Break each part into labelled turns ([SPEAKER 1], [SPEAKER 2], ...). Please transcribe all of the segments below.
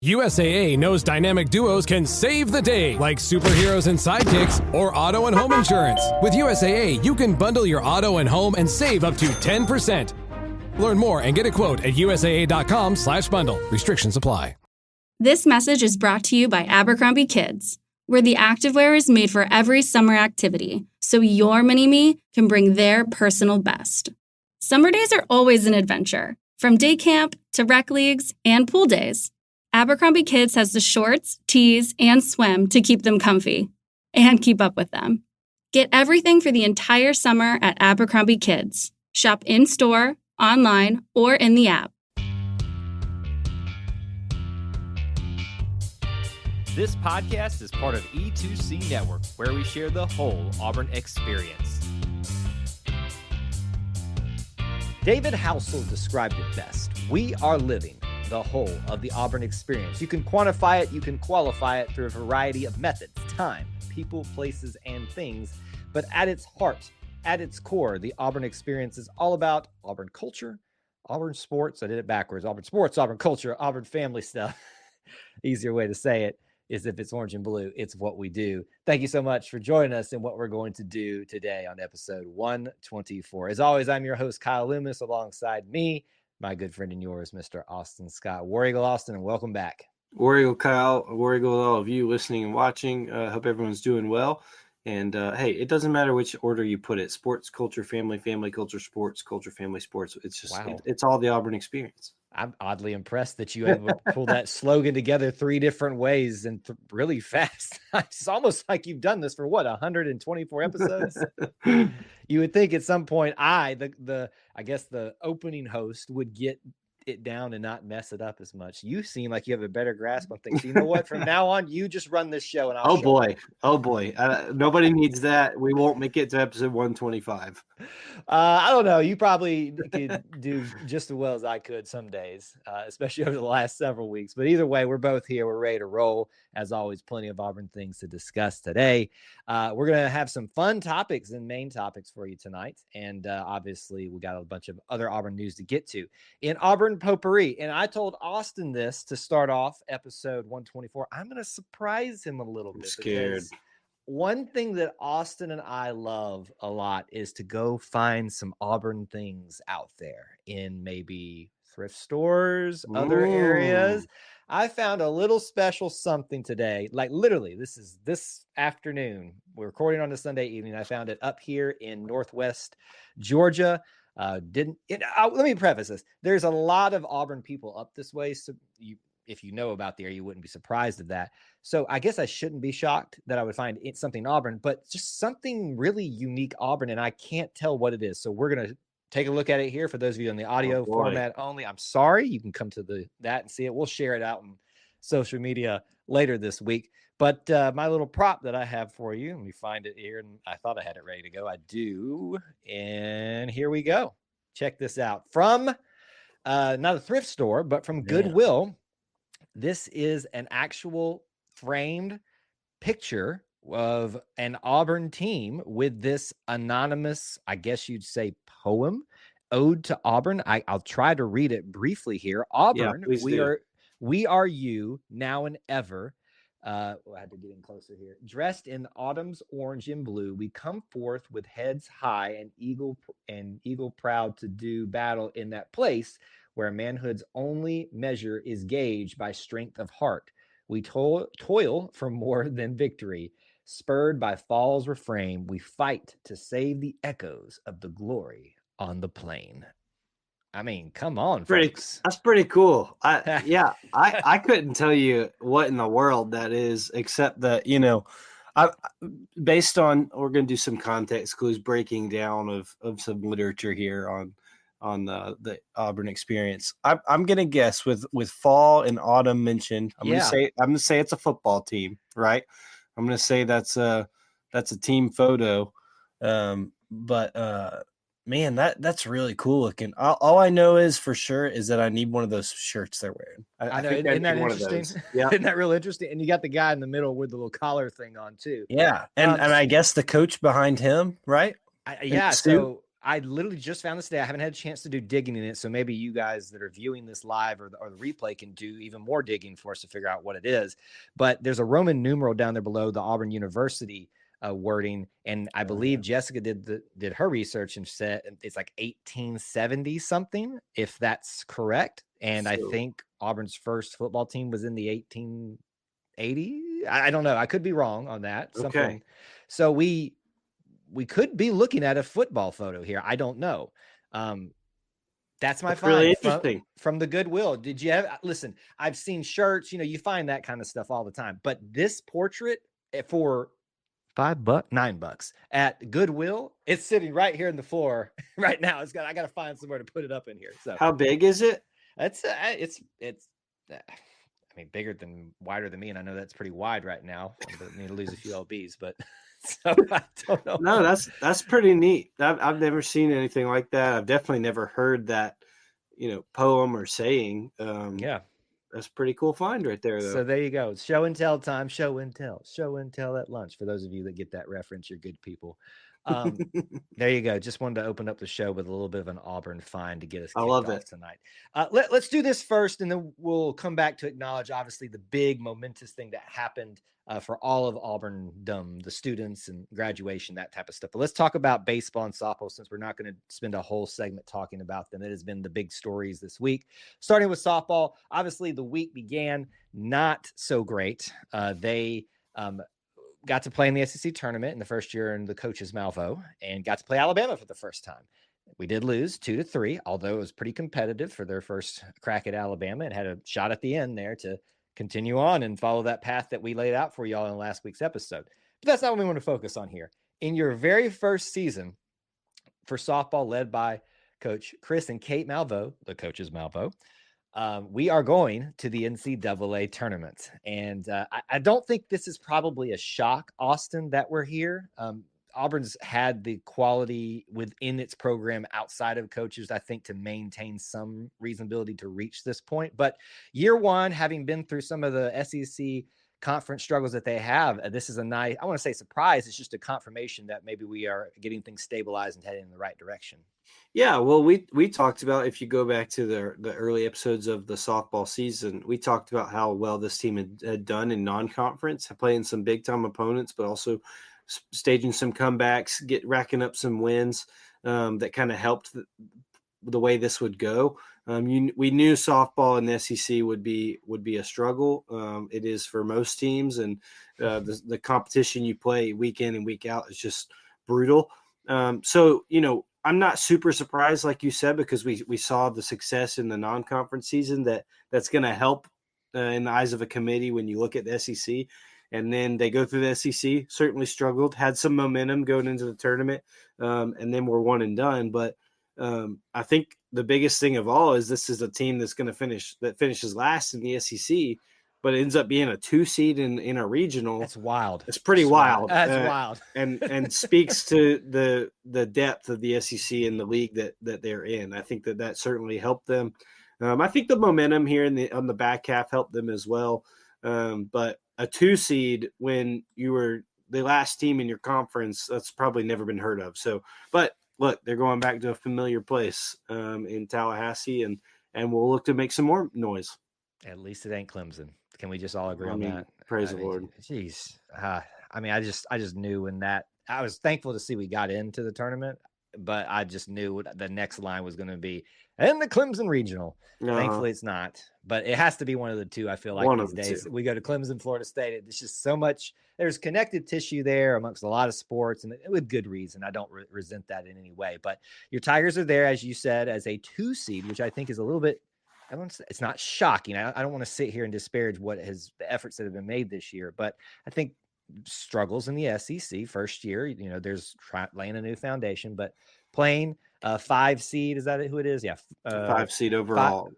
[SPEAKER 1] USAA knows dynamic duos can save the day, like superheroes and sidekicks or auto and home insurance. With USAA, you can bundle your auto and home and save up to 10%. Learn more and get a quote at usaa.com/bundle. Restrictions apply.
[SPEAKER 2] This message is brought to you by Abercrombie Kids, where the activewear is made for every summer activity, so your mini-me can bring their personal best. Summer days are always an adventure, from day camp to rec leagues and pool days. Abercrombie Kids has the shorts, tees, and swim to keep them comfy and keep up with them. Get everything for the entire summer at Abercrombie Kids. Shop in-store, online, or in the app.
[SPEAKER 3] This podcast is part of E2C Network, where we share the whole Auburn experience. David Housel described it best. We are living the whole of the Auburn experience. You can quantify it, you can qualify it through a variety of methods, time, people, places, and things. But at its heart, at its core, the Auburn experience is all about Auburn culture, Auburn sports. I did it backwards. Auburn sports, Auburn culture, Auburn family stuff. Easier way to say it is if it's orange and blue, it's what we do. Thank you so much for joining us in what we're going to do today on episode 124. As always, I'm your host, Kyle Loomis, alongside me, my good friend and yours, Mr. Austin Scott. War Eagle Austin, and welcome back.
[SPEAKER 4] War Eagle Kyle, War Eagle all of you listening and watching. Hope everyone's doing well. And hey, it doesn't matter which order you put it. Sports, culture, family, family, culture, sports, culture, family, sports. It's just, it's all the Auburn experience.
[SPEAKER 3] I'm oddly impressed that you were able to pull that slogan together 3 different ways and really fast. It's almost like you've done this for 124 episodes. You would think at some point I guess the opening host would get it down and not mess it up as much. You seem like you have a better grasp on things. So you know what? From now on, you just run this show, and I'll
[SPEAKER 4] Oh boy. Nobody needs that. We won't make it to episode 125.
[SPEAKER 3] I don't know. You probably could do just as well as I could some days, especially over the last several weeks. But either way, we're both here. We're ready to roll. As always, plenty of Auburn things to discuss today. We're going to have some fun topics and main topics for you tonight. And obviously, we got a bunch of other Auburn news to get to. In Auburn potpourri, and I told Austin this to start off episode 124. I'm going to surprise him a little bit.
[SPEAKER 4] Scared.
[SPEAKER 3] One thing that Austin and I love a lot is to go find some Auburn things out there in maybe thrift stores, other areas. I found a little special something today. Like literally, this afternoon. We're recording on a Sunday evening. I found it up here in Northwest Georgia. Let me preface this. There's a lot of Auburn people up this way. So if you know about the area, you wouldn't be surprised at that. So I guess I shouldn't be shocked that I would find something Auburn, but just something really unique Auburn, and I can't tell what it is. So we're going to take a look at it here for those of you on the audio format only. I'm sorry. You can come to that and see it. We'll share it out on social media later this week. But my little prop that I have for you, let me find it here. And I thought I had it ready to go. I do. And here we go. Check this out. From not a thrift store, but from Goodwill. This is an actual framed picture of an Auburn team with this anonymous, I guess you'd say, poem, ode to Auburn. I'll try to read it briefly here. Auburn, we are you now and ever. I had to get in closer here. Dressed in autumn's orange and blue, we come forth with heads high and eagle proud to do battle in that place where manhood's only measure is gauged by strength of heart. We toil for more than victory. Spurred by fall's refrain, we fight to save the echoes of the glory on the plain. I mean, come on, folks.
[SPEAKER 4] That's pretty cool. I couldn't tell you what in the world that is, except that, based on, we're going to do some context clues, breaking down of some literature here on the Auburn experience. I'm going to guess with fall and autumn mentioned. I'm going to say it's a football team, right? I'm going to say that's a team photo. But man, that's really cool looking. All I know is for sure is that I need one of those shirts they're wearing.
[SPEAKER 3] I know. Isn't that interesting? Yeah. Isn't that real interesting? And you got the guy in the middle with the little collar thing on too.
[SPEAKER 4] Yeah. And I guess the coach behind him, right?
[SPEAKER 3] So I literally just found this today. I haven't had a chance to do digging in it. So maybe you guys that are viewing this live or the replay can do even more digging for us to figure out what it is. But there's a Roman numeral down there below the Auburn University wording. And I believe Jessica did her research and said it's like 1870 something, if that's correct. And I think Auburn's first football team was in the 1880. I don't know. I could be wrong on that. Something.
[SPEAKER 4] Okay.
[SPEAKER 3] So we could be looking at a football photo here. I don't know. That's my find
[SPEAKER 4] really interesting
[SPEAKER 3] from the Goodwill. Did you have, listen, I've seen shirts, you find that kind of stuff all the time, but this portrait for $9 at Goodwill, it's sitting right here in the floor right now. I got to find somewhere to put it up in here. So
[SPEAKER 4] how big is it?
[SPEAKER 3] It's wider than me. And I know that's pretty wide right now. I need to lose a few LBs, but so I don't know.
[SPEAKER 4] No, that's pretty neat. I've never seen anything like that. I've definitely never heard that, poem or saying.
[SPEAKER 3] Yeah.
[SPEAKER 4] That's a pretty cool find right there, though.
[SPEAKER 3] So there you go. Show and tell time. Show and tell at lunch. For those of you that get that reference, you're good people. There you go. Just wanted to open up the show with a little bit of an Auburn find to get us kicked off tonight. Let's do this first, and then we'll come back to acknowledge, obviously, the big momentous thing that happened for all of Auburndom, the students and graduation, that type of stuff. But let's talk about baseball and softball, since we're not going to spend a whole segment talking about them. It has been the big stories this week. Starting with softball, obviously the week began not so great. They got to play in the SEC tournament in the first year in the coach's Malvo, and got to play Alabama for the first time. We did lose 2-3, although it was pretty competitive for their first crack at Alabama, and had a shot at the end there to continue on and follow that path that we laid out for y'all in last week's episode. But that's not what we want to focus on here. In your very first season for softball, led by Coach Chris and Kate Malvo, the coach's Malvo, we are going to the NCAA tournament. And I don't think this is probably a shock, Austin, that we're here. Auburn's had the quality within its program outside of coaches, I think, to maintain some reasonability to reach this point. But year one, having been through some of the SEC conference struggles that they have, this is a nice, I want to say surprise. It's just a confirmation that maybe we are getting things stabilized and heading in the right direction.
[SPEAKER 4] Yeah, well, we talked about, if you go back to the early episodes of the softball season, we talked about how well this team had done in non-conference, playing some big-time opponents, but also staging some comebacks, racking up some wins that kind of helped the way this would go. We knew softball in the SEC would be a struggle. It is for most teams, and the competition you play week in and week out is just brutal. So, I'm not super surprised, like you said, because we saw the success in the non-conference season that's going to help in the eyes of a committee when you look at the SEC. And then they go through the SEC, certainly struggled, had some momentum going into the tournament, and then we're one and done. But I think the biggest thing of all is this is a team that's going to finishes last in the SEC, but it ends up being a 2 seed in a regional.
[SPEAKER 3] That's wild.
[SPEAKER 4] It's pretty wild.
[SPEAKER 3] That's wild.
[SPEAKER 4] and speaks to the depth of the SEC and the league that they're in. I think that certainly helped them. I think the momentum here on the back half helped them as well. But a 2 seed when you were the last team in your conference, that's probably never been heard of. So, but look, they're going back to a familiar place in Tallahassee, and we'll look to make some more noise.
[SPEAKER 3] At least it ain't Clemson. Can we just all agree on that?
[SPEAKER 4] Praise the Lord.
[SPEAKER 3] Jeez. I just knew when that – I was thankful to see we got into the tournament, but I just knew the next line was going to be in the Clemson Regional. Thankfully, it's not. But it has to be one of the two, I feel like, these days. We go to Clemson, Florida State. It's just so much – there's connective tissue there amongst a lot of sports, and with good reason. I don't resent that in any way. But your Tigers are there, as you said, as a 2 seed, which I think is a little bit – it's not shocking. I don't want to sit here and disparage the efforts that have been made this year, but I think struggles in the SEC first year, there's laying a new foundation, but playing 5 seed, is that who it is? Yeah.
[SPEAKER 4] 5 seed overall.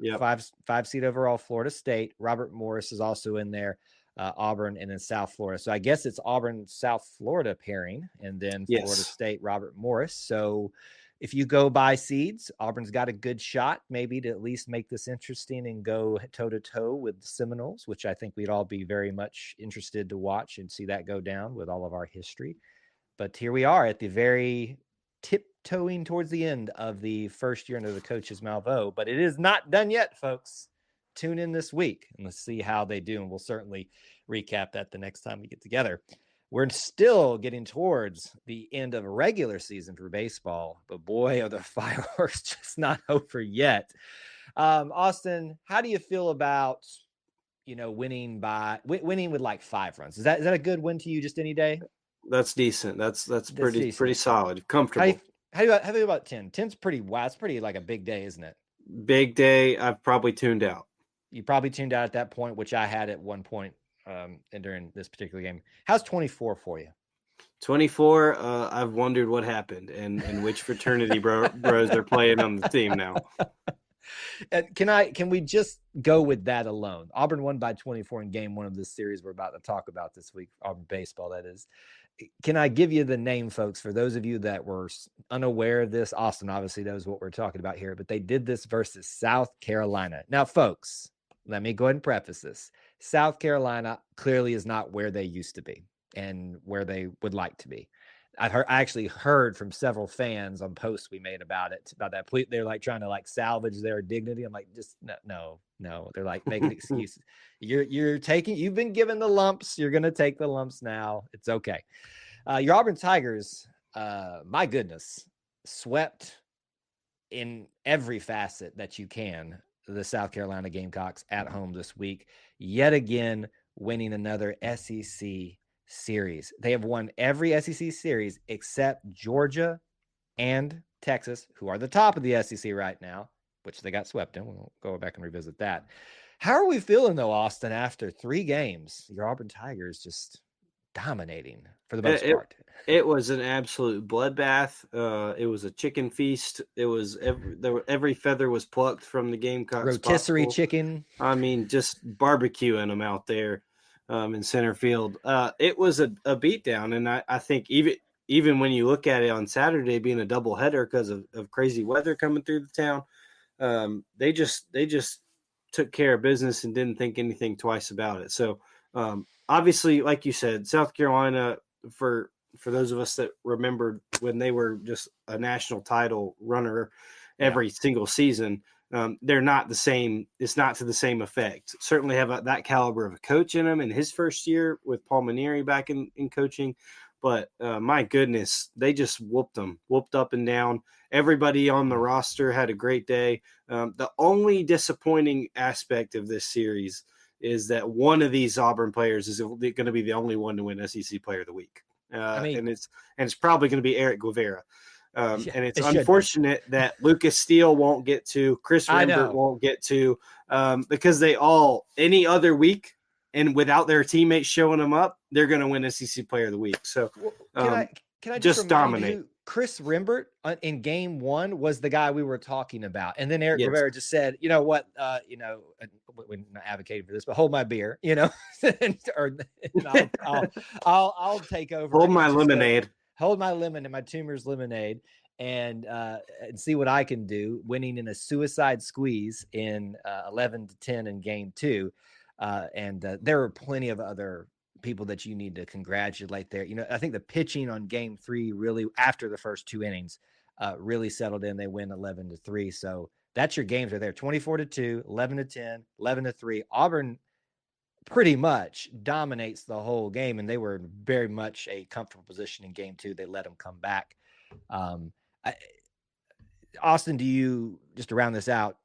[SPEAKER 3] Five seed overall, Florida State. Robert Morris is also in there, Auburn, and then South Florida. So I guess it's Auburn, South Florida pairing, and then Florida State, Robert Morris. So if you go by seeds, Auburn's got a good shot maybe to at least make this interesting and go toe-to-toe with the Seminoles, which I think we'd all be very much interested to watch and see that go down with all of our history. But here we are at the very tiptoeing towards the end of the first year under the coach's Malveaux, but it is not done yet, folks. Tune in this week and let's see how they do. And we'll certainly recap that the next time we get together. We're still getting towards the end of a regular season for baseball, but boy, are the fireworks just not over yet. Austin, how do you feel about, winning with like 5 runs? Is that a good win to you just any day?
[SPEAKER 4] That's decent. That's pretty solid, comfortable.
[SPEAKER 3] How do you feel about 10? 10's pretty wow. It's pretty like a big day, isn't it?
[SPEAKER 4] Big day. I've probably tuned out.
[SPEAKER 3] You probably tuned out at that point, which I had at one point during this particular game. How's 24 for you?
[SPEAKER 4] 24. I've wondered what happened and which fraternity bros they're playing on the team now.
[SPEAKER 3] Can we just go with that alone? Auburn won by 24 in game 1 of this series we're about to talk about this week, Auburn baseball, that is. Can I give you the name, folks, for those of you that were unaware of this? Austin obviously knows what we're talking about here, but they did this versus South Carolina. Now, folks, let me go ahead and preface this. South Carolina clearly is not where they used to be and where they would like to be. I actually heard from several fans on posts we made about that. They're like trying to like salvage their dignity. I'm like, just no. They're like making excuses. You've been given the lumps. You're going to take the lumps now. It's okay. Your Auburn Tigers, my goodness, swept in every facet that you can the South Carolina Gamecocks at home this week, yet again winning another SEC series. They have won every SEC series except Georgia and Texas, who are the top of the SEC right now, which they got swept in. We'll go back and revisit that. How are we feeling, though, Austin, after 3 games? Your Auburn Tigers just dominating for the most part.
[SPEAKER 4] It was an absolute bloodbath. It was a chicken feast. It was every feather was plucked from the Gamecocks.
[SPEAKER 3] Rotisserie chicken.
[SPEAKER 4] I mean, just barbecuing them out there in center field. It was a beatdown, and I think even when you look at it on Saturday being a doubleheader because of crazy weather coming through the town, they just took care of business and didn't think anything twice about it. So obviously, like you said, South Carolina, for those of us that remembered when they were just a national title runner every single season, they're not the same. It's not to the same effect. Certainly have that caliber of a coach in him in his first year with Paul Manieri back in coaching. But my goodness, they just whooped up and down. Everybody on the roster had a great day. The only disappointing aspect of this series is that one of these Auburn players is going to be the only one to win SEC Player of the Week. And it's probably going to be Eric Guevara. And it's unfortunate that Lucas Steele won't get to, Chris Rembert won't get to, because any other week and without their teammates showing them up, they're going to win SEC Player of the Week. So
[SPEAKER 3] can I just
[SPEAKER 4] dominate?
[SPEAKER 3] You, Chris Rembert in game 1 was the guy we were talking about. And then Eric Rivera just said, you know what, we're not advocating for this, but hold my beer, I'll take over.
[SPEAKER 4] Hold my lemonade.
[SPEAKER 3] Hold my lemon, my Tumors lemonade, and see what I can do, winning in a suicide squeeze in 11-10 in game 2. And there are plenty of other people that you need to congratulate there. I think the pitching on game 3 really, after the first 2 innings, really settled in. They win 11-3. So that's your games right there. 24-2, 11-10, 11-3. Auburn pretty much dominates the whole game, and they were in very much a comfortable position in game 2. They let them come back. Austin, do you, just to round this out,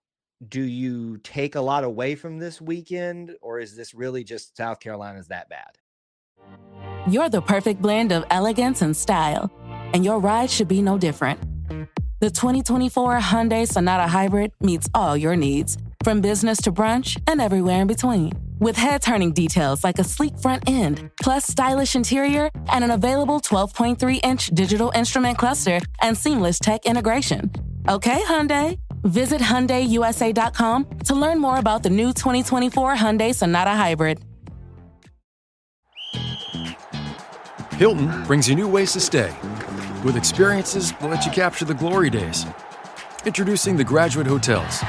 [SPEAKER 3] do you take a lot away from this weekend, or is this really just South Carolina's that bad?
[SPEAKER 5] You're the perfect blend of elegance and style, and your ride should be no different. The 2024 Hyundai Sonata Hybrid meets all your needs, from business to brunch and everywhere in between. With head-turning details like a sleek front end, plus stylish interior, and an available 12.3-inch digital instrument cluster and seamless tech integration. Okay, Hyundai. Visit HyundaiUSA.com to learn more about the new 2024 Hyundai Sonata Hybrid.
[SPEAKER 6] Hilton brings you new ways to stay, with experiences that let you capture the glory days. Introducing the Graduate Hotels.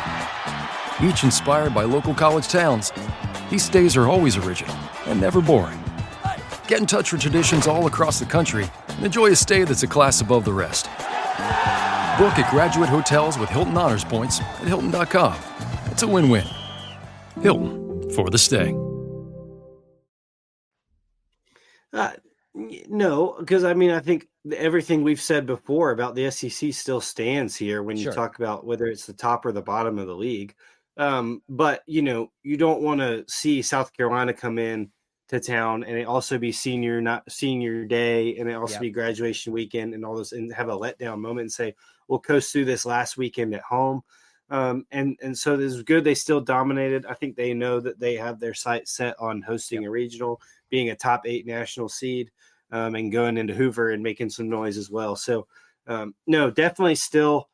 [SPEAKER 6] Each inspired by local college towns, these stays are always original and never boring. Get in touch with traditions all across the country and enjoy a stay that's a class above the rest. Book at graduate hotels with Hilton Honors Points at Hilton.com. It's a win-win. Hilton, for the stay.
[SPEAKER 4] No, because I think everything we've said before about the SEC still stands here when you talk about whether it's the top or the bottom of the league. But you don't want to see South Carolina come in to town and it also be senior day, and it also be graduation weekend and all this, and have a letdown moment and say, we'll coast through this last weekend at home. And so this is good. They still dominated. I think they know that they have their sights set on hosting a regional, being a top 8 national seed, and going into Hoover and making some noise as well. So no, definitely still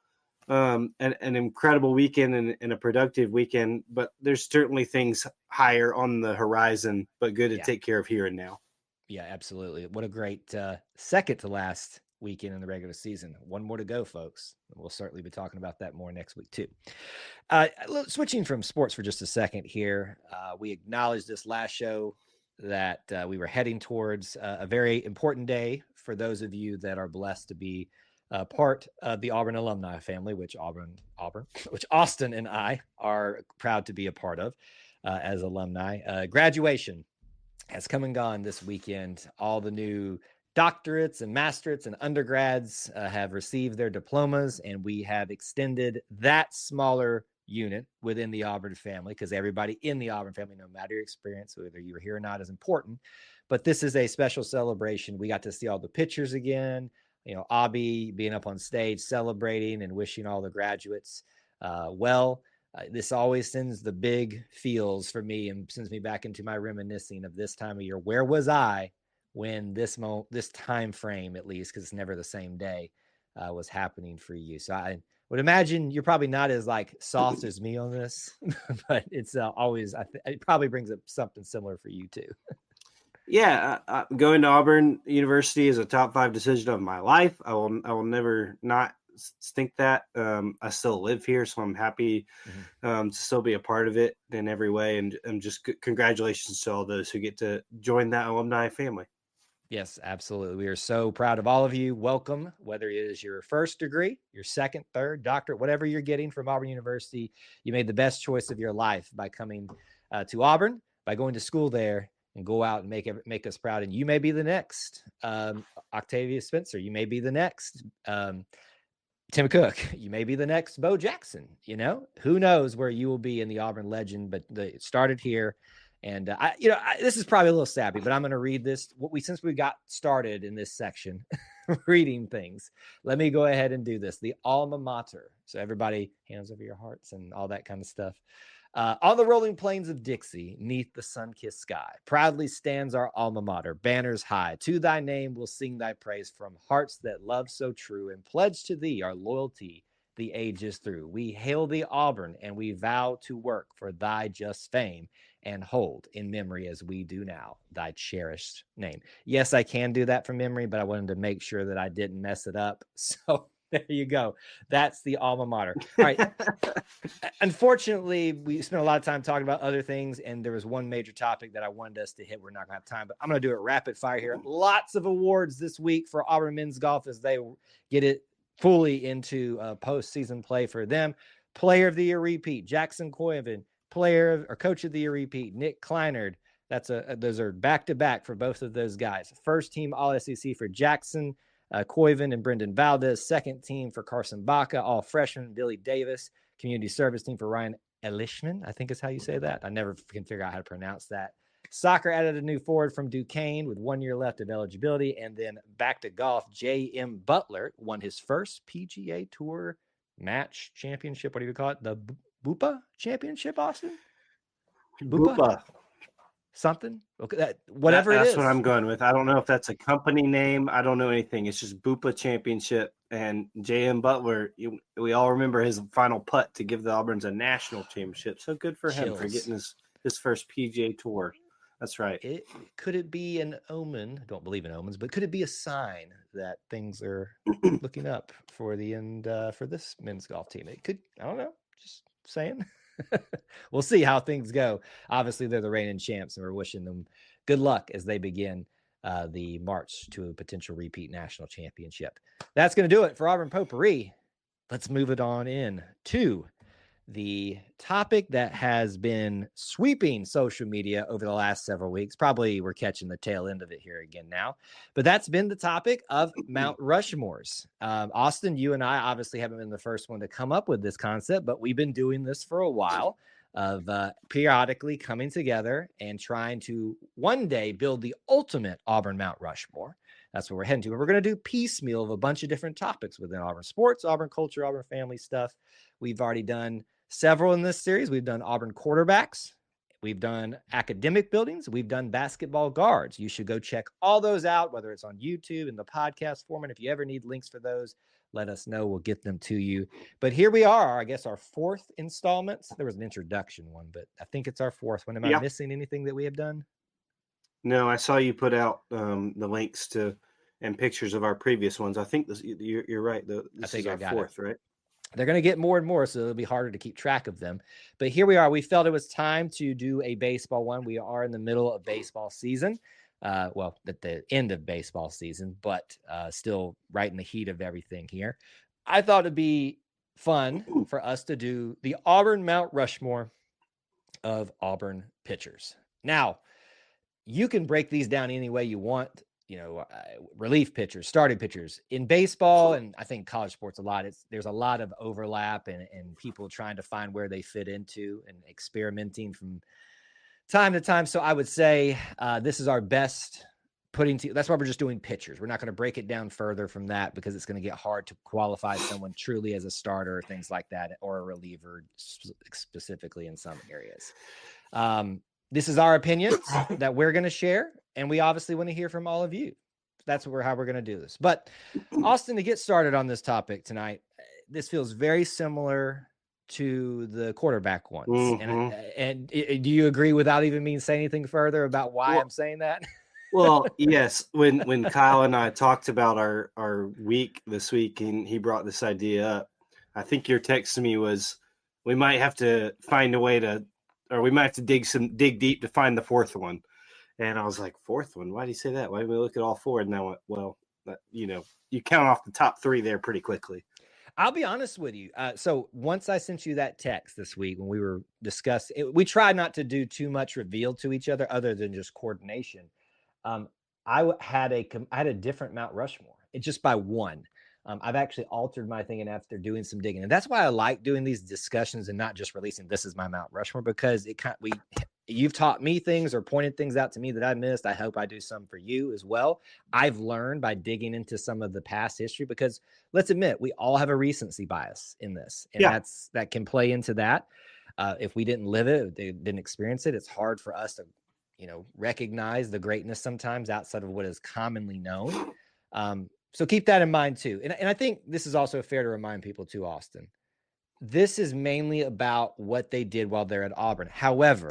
[SPEAKER 4] an incredible weekend and a productive weekend, but there's certainly things higher on the horizon, but good to take care of here and now.
[SPEAKER 3] Yeah, absolutely. What a great second to last weekend in the regular season. One more to go, folks. We'll certainly be talking about that more next week too. Switching from sports for just a second here, we acknowledged this last show that we were heading towards a very important day for those of you that are blessed to be part of the Auburn alumni family, which Austin and I are proud to be a part of as alumni. Graduation has come and gone this weekend. All the new doctorates and masterates and undergrads have received their diplomas, and we have extended that smaller unit within the Auburn family, because everybody in the Auburn family, no matter your experience, whether you were here or not, is important. But this is a special celebration. We got to see all the pictures again. Abby being up on stage celebrating and wishing all the graduates well. This always sends the big feels for me and sends me back into my reminiscing of this time of year. Where was I when this time frame, at least, because it's never the same day, was happening for you? So I would imagine you're probably not as soft as me on this, but it's always, it probably brings up something similar for you too.
[SPEAKER 4] Yeah, going to Auburn University is a top 5 decision of my life. I will never not think that. I still live here, so I'm happy to still be a part of it in every way. And just congratulations to all those who get to join that alumni family.
[SPEAKER 3] Yes, absolutely. We are so proud of all of you. Welcome, whether it is your first degree, your second, third, doctorate, whatever you're getting from Auburn University. You made the best choice of your life by coming to Auburn, by going to school there, and go out and make us proud. And you may be the next Octavia Spencer. You may be the next Tim Cook. You may be the next Bo Jackson. Who knows where you will be in the Auburn legend, but it started here. And this is probably a little sappy, but I'm going to read this. Since we got started in this section, reading things, let me go ahead and do this. The alma mater. So everybody, hands over your hearts and all that kind of stuff. On the rolling plains of Dixie, neath the sun-kissed sky, proudly stands our alma mater, banners high. To thy name we'll sing thy praise from hearts that love so true, and pledge to thee our loyalty the ages through. We hail thee, Auburn, and we vow to work for thy just fame, and hold in memory as we do now thy cherished name. Yes, I can do that from memory, but I wanted to make sure that I didn't mess it up. So there you go. That's the alma mater. All right. Unfortunately, we spent a lot of time talking about other things, and there was one major topic that I wanted us to hit. We're not going to have time, but I'm going to do it rapid fire here. Lots of awards this week for Auburn men's golf as they get it fully into postseason play for them. Player of the Year repeat, Jackson Coyven. Coach of the Year repeat, Nick Kleinard. Those are back-to-back for both of those guys. First team All-SEC for Jackson Coyven and Brendan Valdez. Second team for Carson Baca, all freshman Billy Davis. Community service team for Ryan Elishman, I think is how you say that. I never can figure out how to pronounce that. Soccer added a new forward from Duquesne with 1 year left of eligibility. And then back to golf, J.M. Butler won his first PGA Tour match championship. What do you call it? The Bupa Championship, Austin?
[SPEAKER 4] Bupa.
[SPEAKER 3] Something? Okay, whatever it is.
[SPEAKER 4] That's what I'm going with. I don't know if that's a company name. I don't know anything. It's just Bupa Championship. And J.M. Butler, we all remember his final putt to give the Auburns a national championship. So good for him for getting his first PGA Tour. That's right.
[SPEAKER 3] Could it be an omen? I don't believe in omens, but could it be a sign that things are looking up for the end for this men's golf team? It could. I don't know. Just saying. We'll see how things go. Obviously, they're the reigning champs, and we're wishing them good luck as they begin the march to a potential repeat national championship. That's going to do it for Auburn Potpourri. let's move it on in to the topic that has been sweeping social media over the last several weeks. Probably we're catching the tail end of it here again now, but that's been the topic of Mount Rushmores. Austin, you and I obviously haven't been the first one to come up with this concept, but we've been doing this for a while of periodically coming together and trying to one day build the ultimate Auburn Mount Rushmore. That's what we're heading to. And we're going to do piecemeal of a bunch of different topics within Auburn sports, Auburn culture, Auburn family stuff. We've already done several in this series. We've done Auburn quarterbacks. We've done academic buildings. We've done basketball guards. You should go check all those out, whether it's on YouTube in the podcast format. If you ever need links for those, let us know. We'll get them to you. But here we are, I guess our fourth installment. There was an introduction one, but I think it's our fourth one. Am I missing anything that we have done?
[SPEAKER 4] No, I saw you put out the links to and pictures of our previous ones. I think you're right. This is our fourth, right?
[SPEAKER 3] They're going to get more and more, so it'll be harder to keep track of them. But here we are. We felt it was time to do a baseball one. We are in the middle of baseball season. Well, at the end of baseball season, but still right in the heat of everything here. I thought it'd be fun for us to do the Auburn Mount Rushmore of Auburn pitchers. Now, you can break these down any way you want. Relief pitchers, starting pitchers in baseball, and I think college sports a lot. There's a lot of overlap and people trying to find where they fit into and experimenting from time to time. So I would say this is our best that's why we're just doing pitchers. We're not going to break it down further from that because it's going to get hard to qualify someone truly as a starter or things like that, or a reliever specifically in some areas. This is our opinions that we're going to share, and we obviously want to hear from all of you. That's how we're going to do this. But Austin, to get started on this topic tonight, this feels very similar to the quarterback ones. Mm-hmm. And do you agree without even me saying anything further about why I'm saying that?
[SPEAKER 4] Well, yes. When Kyle and I talked about our week this week, and he brought this idea up, I think your text to me was, we might have to find a way to, or we might have to dig deep to find the fourth one. And I was like, fourth one? Why do you say that? Why did we look at all four? And I went, well, you count off the top three there pretty quickly.
[SPEAKER 3] I'll be honest with you. So once I sent you that text this week when we were discussing, we tried not to do too much reveal to each other than just coordination. I had a different Mount Rushmore. It's just by one. I've actually altered my thing, and after doing some digging, and that's why I like doing these discussions and not just releasing this is my Mount Rushmore, because you've taught me things or pointed things out to me that I missed. I hope I do some for you as well. I've learned by digging into some of the past history, because let's admit, we all have a recency bias in this, and that can play into that. If we didn't live it, they didn't experience it, it's hard for us to, recognize the greatness sometimes outside of what is commonly known. So keep that in mind too. And I think this is also fair to remind people too, Austin. This is mainly about what they did while they're at Auburn. However,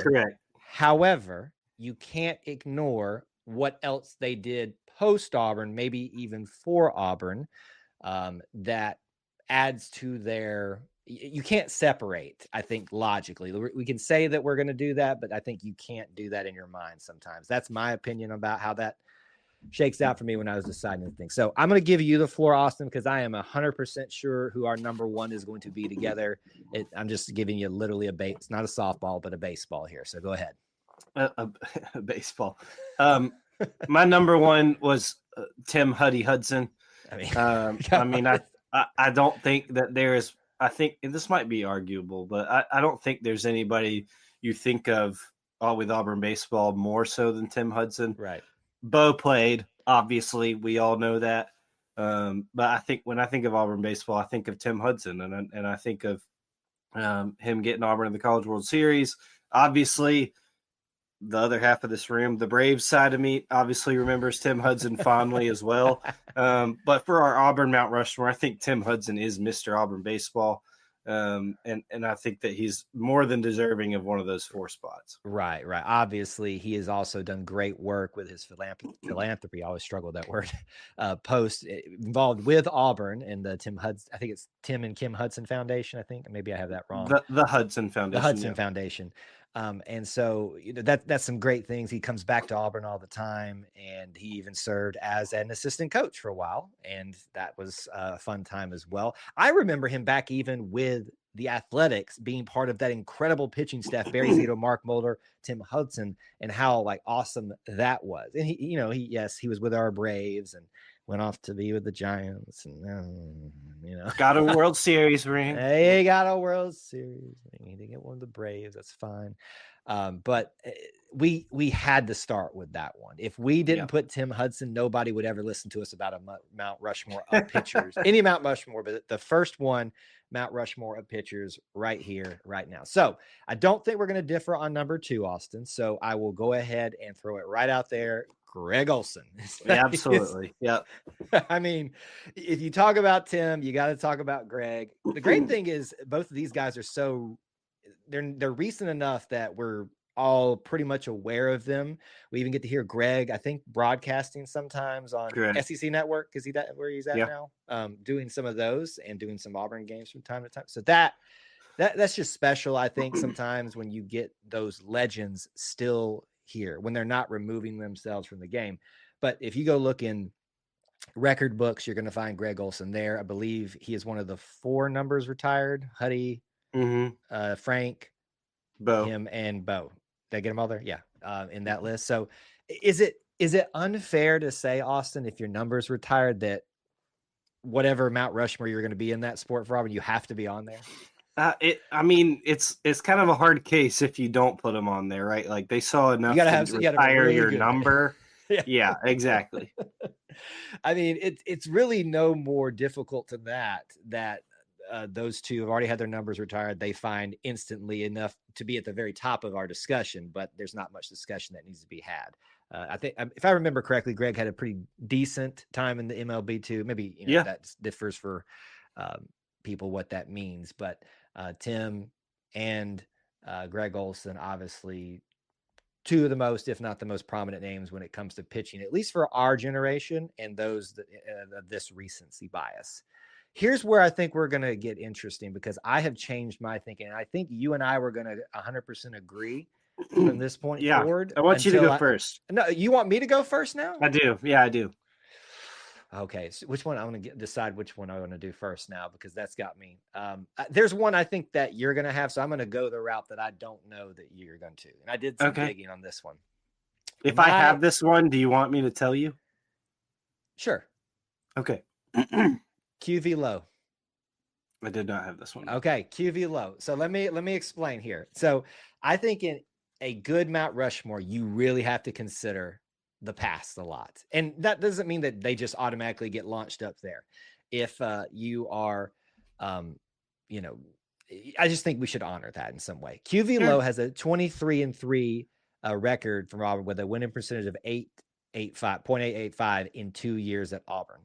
[SPEAKER 3] you can't ignore what else they did post Auburn, maybe even for Auburn, that adds to their. You can't separate, I think, logically. We can say that we're going to do that, but I think you can't do that in your mind sometimes. That's my opinion about how that shakes out for me when I was deciding the thing. So I'm going to give you the floor, Austin, because I am 100% sure who our number one is going to be together. I'm just giving you literally it's not a softball, but a baseball here. So go ahead.
[SPEAKER 4] A baseball. My number one was Tim Huddy Hudson. I don't think that there's, I think, and this might be arguable, but I don't think there's anybody you think of with Auburn baseball more so than Tim Hudson.
[SPEAKER 3] Right.
[SPEAKER 4] Bo played, obviously, we all know that. But I think when I think of Auburn baseball, I think of Tim Hudson, and I think of him getting Auburn in the College World Series. Obviously, the other half of this room, the Braves side of me, obviously remembers Tim Hudson fondly as well. But for our Auburn Mount Rushmore, I think Tim Hudson is Mr. Auburn baseball. And I think that he's more than deserving of one of those four spots.
[SPEAKER 3] Right. Obviously, he has also done great work with his philanthropy. I always struggle with that word. Post involved with Auburn and the Tim Hudson. I think it's Tim and Kim Hudson Foundation. I think maybe I have that wrong.
[SPEAKER 4] The Hudson Foundation.
[SPEAKER 3] The Hudson Foundation. And so that's some great things. He comes back to Auburn all the time, and he even served as an assistant coach for a while, and that was a fun time as well. I remember him back even with the Athletics being part of that incredible pitching staff, Barry Zito, Mark Mulder, Tim Hudson, and how awesome that was. And he was with our Braves and went off to be with the Giants, and
[SPEAKER 4] got a World Series ring.
[SPEAKER 3] He got a World Series ring. He didn't get one of the Braves. That's fine. But we had to start with that one. If we didn't put Tim Hudson, nobody would ever listen to us about a Mount Rushmore of pitchers. Any Mount Rushmore, but the first one, Mount Rushmore of pitchers, right here, right now. So I don't think we're going to differ on number 2, Austin. So I will go ahead and throw it right out there. Greg Olson.
[SPEAKER 4] Absolutely. Yep.
[SPEAKER 3] I mean, if you talk about Tim, you got to talk about Greg. The great thing is both of these guys are they're recent enough that we're all pretty much aware of them. We even get to hear Greg, I think, broadcasting sometimes on SEC Network. Is he that where he's at now? Doing some of those and doing some Auburn games from time to time. So that's just special. I think sometimes when you get those legends still here, when they're not removing themselves from the game. But if you go look in record books, you're going to find Greg Olson there. I believe he is one of the 4 numbers retired. Huddy, Frank,
[SPEAKER 4] Bo,
[SPEAKER 3] him, and Bo. Did I get them all there? Yeah, in that list. So is it unfair to say, Austin, if your number's retired, that whatever Mount Rushmore you're going to be in that sport for Auburn, you have to be on there?
[SPEAKER 4] It's kind of a hard case if you don't put them on there, right? Like they saw enough to retire really your number. Yeah, exactly.
[SPEAKER 3] I mean, it's really no more difficult than that those two have already had their numbers retired. They find instantly enough to be at the very top of our discussion, but there's not much discussion that needs to be had. I think if I remember correctly, Greg had a pretty decent time in the MLB too. Maybe that differs for people what that means, but Tim and Greg Olson, obviously 2 of the most, if not the most prominent names when it comes to pitching, at least for our generation and those of this recency bias. Here's where I think we're going to get interesting, because I have changed my thinking. And I think you and I were going to 100% agree from this point forward.
[SPEAKER 4] I want you to go first.
[SPEAKER 3] No, you want me to go first now?
[SPEAKER 4] I do. Yeah, I do.
[SPEAKER 3] Okay, so which one I want to decide which one I want to do first now, because that's got me. There's one I think that you're going to have, so I'm going to go the route that I don't know that you're going to. And I did some digging on this one.
[SPEAKER 4] If I have this one, do you want me to tell you?
[SPEAKER 3] Sure.
[SPEAKER 4] Okay.
[SPEAKER 3] QV Low.
[SPEAKER 4] I did not have this one.
[SPEAKER 3] Okay, QV Low. So let me explain here. So I think in a good Mount Rushmore, you really have to consider the past a lot. And that doesn't mean that they just automatically get launched up there. If you are, I just think we should honor that in some way. QV Low has a 23-3 record from Auburn with a winning percentage of 0.885 in 2 years at Auburn.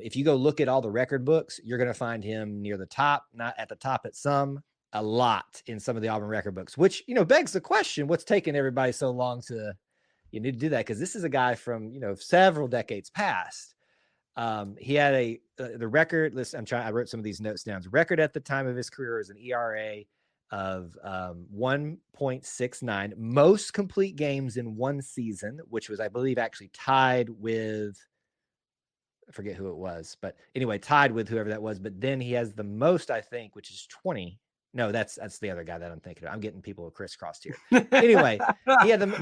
[SPEAKER 3] If you go look at all the record books, you're going to find him near the top, not at the top at some, a lot in some of the Auburn record books, which, begs the question, what's taking everybody so long to, you need to do that? Because this is a guy from, several decades past. He had the record list. I wrote some of these notes down. His record at the time of his career is an ERA of 1.69, most complete games in one season, which was, I believe, actually tied with, I forget who it was, but anyway, tied with whoever that was. But then he has the most, I think, which is 20. No, that's the other guy that I'm thinking of. I'm getting people crisscrossed here. Anyway,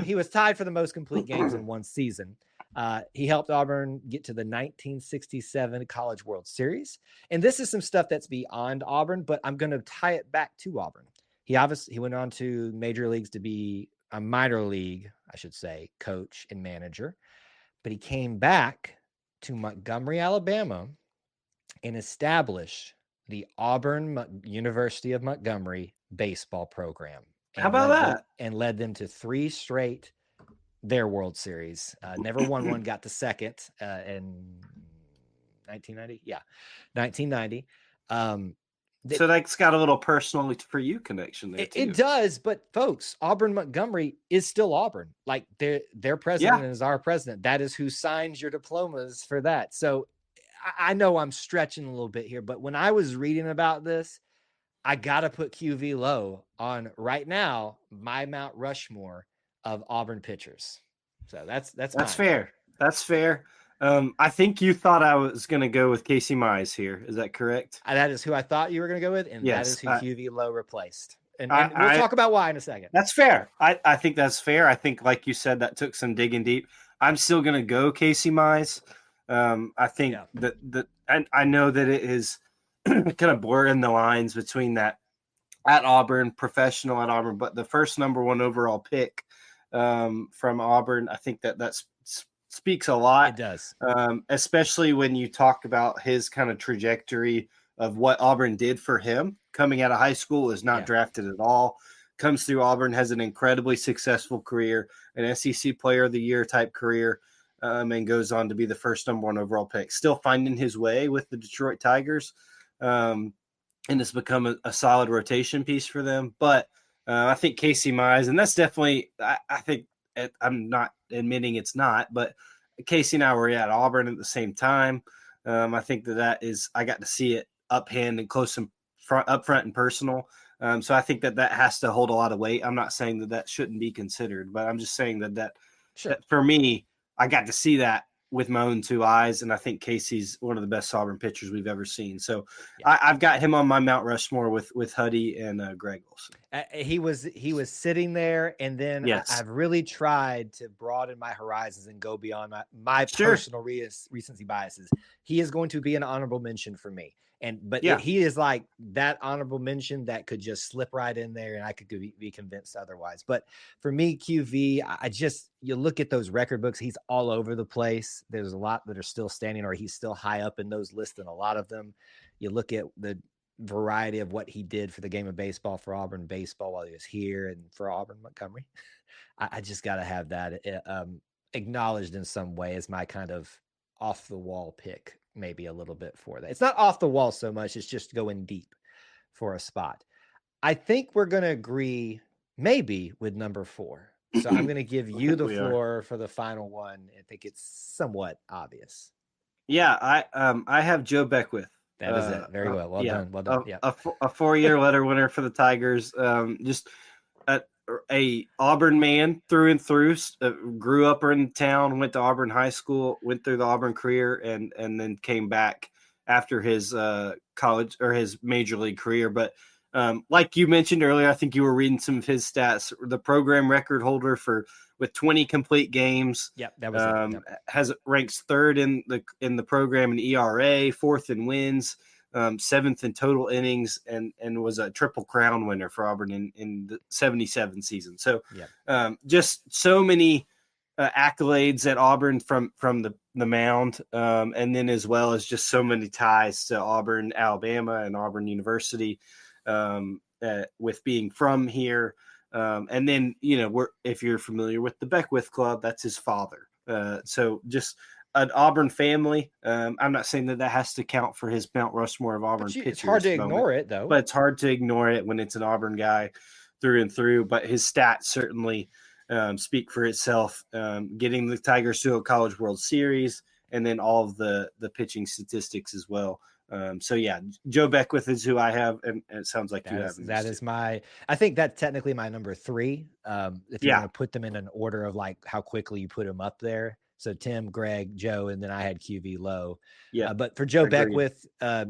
[SPEAKER 3] he was tied for the most complete games in one season. He helped Auburn get to the 1967 College World Series. And this is some stuff that's beyond Auburn, but I'm going to tie it back to Auburn. He went on to major leagues to be a minor league, I should say, coach and manager. But he came back to Montgomery, Alabama, and established the Auburn University of Montgomery baseball program.
[SPEAKER 4] How about that?
[SPEAKER 3] And led them to 3 straight their World Series. Never won one, got to second in 1990. Yeah, 1990.
[SPEAKER 4] So that's got a little personal for you connection there too.
[SPEAKER 3] It does, but folks, Auburn Montgomery is still Auburn. Like their president is our president. That is who signs your diplomas for that. So I know I'm stretching a little bit here, but when I was reading about this, I got to put QV Low on right now, my Mount Rushmore of Auburn pitchers. So that's mine.
[SPEAKER 4] Fair. That's fair. I think you thought I was going to go with Casey Mize here. Is that correct?
[SPEAKER 3] That is who I thought you were going to go with, and
[SPEAKER 4] yes,
[SPEAKER 3] that is who QV Low replaced. And we'll talk about why in a second.
[SPEAKER 4] That's fair. I think that's fair. I think, like you said, that took some digging deep. I'm still going to go Casey Mize. I think that and I know that it is kind of blurring the lines between that at Auburn, professional at Auburn, but the first number 1 overall pick from Auburn, I think that speaks a lot.
[SPEAKER 3] It does.
[SPEAKER 4] Especially when you talk about his kind of trajectory of what Auburn did for him coming out of high school, is not drafted at all, comes through Auburn, has an incredibly successful career, an SEC player of the year type career, and goes on to be the first number 1 overall pick, still finding his way with the Detroit Tigers. And it's become a solid rotation piece for them. But I think Casey Mize, and that's definitely, I think, I'm not admitting it's not, but Casey and I were at Auburn at the same time. I think that is, I got to see it up hand and close and up front and personal. So I think that has to hold a lot of weight. I'm not saying that shouldn't be considered, but I'm just saying that for me, I got to see that with my own 2 eyes, and I think Casey's one of the best Auburn pitchers we've ever seen. So I've got him on my Mount Rushmore with Huddy and Greg Olson.
[SPEAKER 3] He was sitting there, and then I've really tried to broaden my horizons and go beyond my personal recency biases. He is going to be an honorable mention for me. But he is like that honorable mention that could just slip right in there, and I could be convinced otherwise. But for me, QV, you look at those record books, he's all over the place. There's a lot that are still standing, or he's still high up in those lists, and a lot of them. You look at the variety of what he did for the game of baseball, for Auburn baseball while he was here, and for Auburn Montgomery. I just got to have that acknowledged in some way as my kind of off the wall pick. Maybe a little bit for that. It's not off the wall so much. It's just going deep for a spot. I think we're going to agree maybe with number 4. So I'm going to give you the floor for the final one. I think it's somewhat obvious.
[SPEAKER 4] Yeah. I have Joe Beckwith.
[SPEAKER 3] That is it. Very well. Well done. Well done.
[SPEAKER 4] A 4-year letter winner for the Tigers. Just a Auburn man through and through, grew up in town, went to Auburn High School, went through the Auburn career, and then came back after his college or his major league career. But like you mentioned earlier, I think you were reading some of his stats. The program record holder with 20 complete games.
[SPEAKER 3] Yep, that was
[SPEAKER 4] has ranks 3rd in the program in ERA, 4th in wins. 7th in total innings, and was a Triple Crown winner for Auburn in the 77 season. So just so many accolades at Auburn from the mound, and then as well as just so many ties to Auburn, Alabama, and Auburn University, with being from here. And then, if you're familiar with the Beckwith Club, that's his father. So just an Auburn family. I'm not saying that has to count for his Mount Rushmore of Auburn pitchers.
[SPEAKER 3] It's hard to ignore it, though.
[SPEAKER 4] But it's hard to ignore it when it's an Auburn guy through and through. But his stats certainly speak for itself. Getting the Tigers to a College World Series, and then all of the pitching statistics as well. So yeah, Joe Beckwith is who I have, and it sounds like
[SPEAKER 3] that is my. I think that's technically my number 3. If you want to put them in an order of like how quickly you put them up there. So Tim, Greg, Joe, and then I had QV Low. Yeah. But for Joe Beckwith,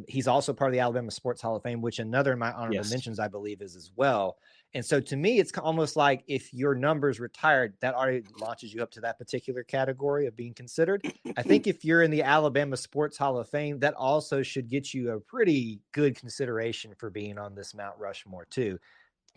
[SPEAKER 3] he's also part of the Alabama Sports Hall of Fame, which another of my honorable mentions, I believe, is as well. And so to me, it's almost like if your number's retired, that already launches you up to that particular category of being considered. I think if you're in the Alabama Sports Hall of Fame, that also should get you a pretty good consideration for being on this Mount Rushmore too.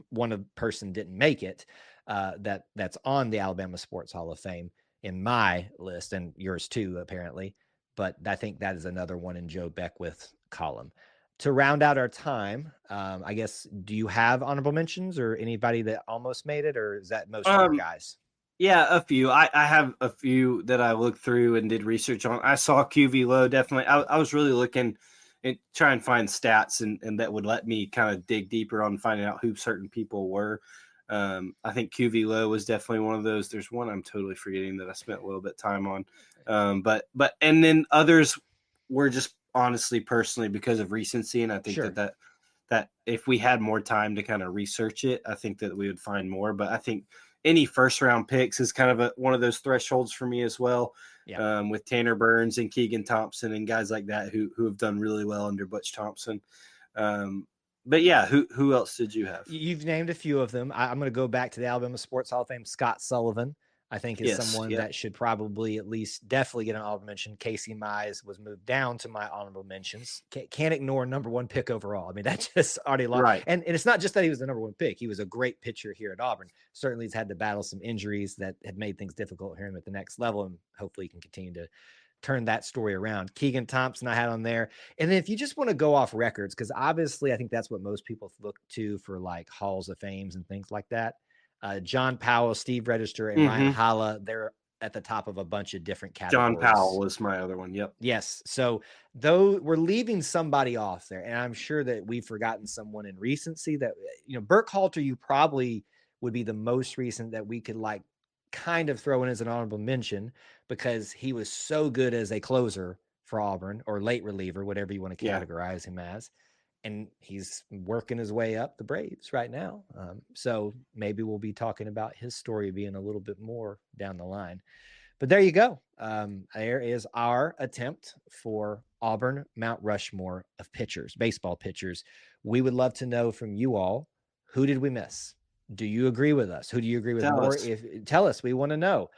[SPEAKER 3] One person didn't make it that's on the Alabama Sports Hall of Fame in my list, and yours too, apparently. But I think that is another one in Joe Beckwith's column. To round out our time, I guess, do you have honorable mentions or anybody that almost made it, or is that most of our guys?
[SPEAKER 4] Yeah, a few. I have a few that I looked through and did research on. I saw QV Low, definitely. I was really looking and try and find stats and that would let me kind of dig deeper on finding out who certain people were. I think QV Low was definitely one of those. There's one I'm totally forgetting that I spent a little bit of time on. But and then others were just honestly, personally, because of recency. And I think that that if we had more time to kind of research it, I think that we would find more. But I think any first round picks is kind of one of those thresholds for me as well. Yeah. With Tanner Burns and Keegan Thompson and guys like that who have done really well under Butch Thompson. But yeah, who else did you have?
[SPEAKER 3] You've named a few of them. I'm going to go back to the Alabama Sports Hall of Fame. Scott Sullivan, I think, is someone that should probably at least definitely get an honorable mention. Casey Mize was moved down to my honorable mentions. Can't ignore number 1 pick overall. I mean, that just already lost. Right. And it's not just that he was the number 1 pick. He was a great pitcher here at Auburn. Certainly he's had to battle some injuries that had made things difficult here at the next level. And hopefully he can continue to turn that story around. Keegan Thompson I had on there. And then if you just want to go off records, because obviously I think that's what most people look to for like halls of fames and things like that. John Powell, Steve Register, and Ryan Holla, they're at the top of a bunch of different categories.
[SPEAKER 4] John Powell was my other one. Yep.
[SPEAKER 3] Yes. So though we're leaving somebody off there, and I'm sure that we've forgotten someone in recency that, Burke Halter, you probably would be the most recent that we could like kind of throw in as an honorable mention because he was so good as a closer for Auburn or late reliever, whatever you want to categorize him as. And he's working his way up the Braves right now. So maybe we'll be talking about his story being a little bit more down the line. But there you go. There is our attempt for Auburn Mount Rushmore of pitchers, baseball pitchers. We would love to know from you all, who did we miss? Do you agree with us? Who do you agree with more? Tell us. We want to know.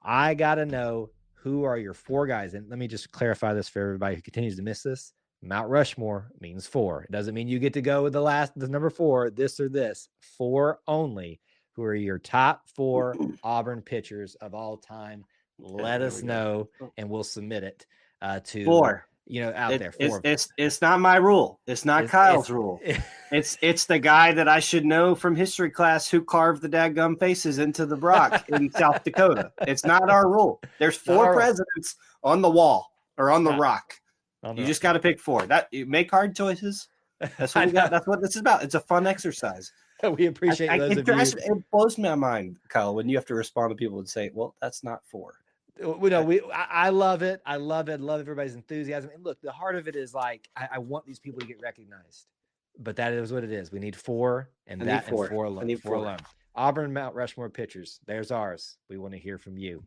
[SPEAKER 3] I got to know, who are your 4 guys? And let me just clarify this for everybody who continues to miss this. Mount Rushmore means 4. It doesn't mean you get to go with the number 4, this or this. 4 only. Who are your top 4 Auburn pitchers of all time? Let us know, and we'll submit it to
[SPEAKER 4] 4.
[SPEAKER 3] Out there. 4.
[SPEAKER 4] It's not my rule. It's not Kyle's rule. It's the guy that I should know from history class who carved the dadgum faces into the Brock in South Dakota. It's not our rule. There's 4 presidents on the wall or on the rock. You just got to pick 4. That you make hard choices. That's what we got. That's what this is about. It's a fun exercise.
[SPEAKER 3] We appreciate those of you.
[SPEAKER 4] It blows my mind, Kyle, when you have to respond to people and say, "Well, that's not 4."
[SPEAKER 3] I love it. I love it. Love everybody's enthusiasm. And look, the heart of it is like, I want these people to get recognized, but that is what it is. We need 4 and that and 4 alone. 4 alone. Auburn Mount Rushmore pitchers. There's ours. We want to hear from you.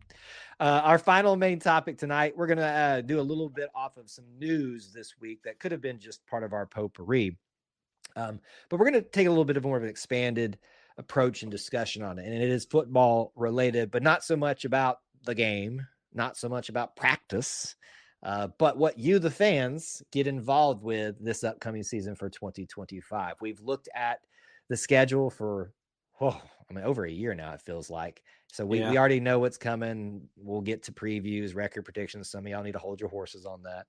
[SPEAKER 3] Our final main topic tonight, we're going to do a little bit off of some news this week that could have been just part of our potpourri. But we're going to take a little bit more of an expanded approach and discussion on it. And it is football related, but not so much about the game, not so much about practice, but what you, the fans, get involved with this upcoming season for 2025. We've looked at the schedule for over a year now, it feels like. So we already know what's coming. We'll get to previews, record predictions. Some of y'all need to hold your horses on that.